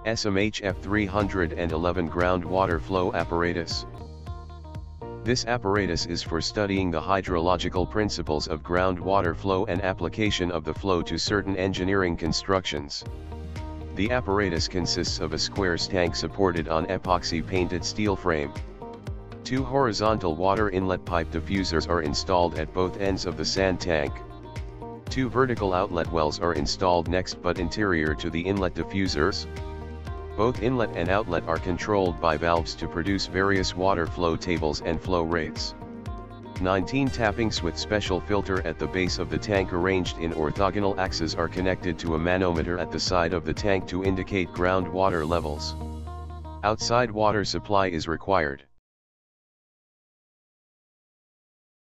ESSOM HF311 groundwater flow apparatus. This apparatus is for studying the hydrological principles of groundwater flow and application of the flow to certain engineering constructions. The apparatus consists of a square tank supported on epoxy painted steel frame. Two horizontal water inlet pipe diffusers are installed at both ends of the sand tank. Two vertical outlet wells are installed next but interior to the inlet diffusers. Both inlet and outlet are controlled by valves to produce various water flow tables and flow rates. 19 tappings with special filter at the base of the tank arranged in orthogonal axes are connected to a manometer at the side of the tank to indicate groundwater levels. Outside water supply is required.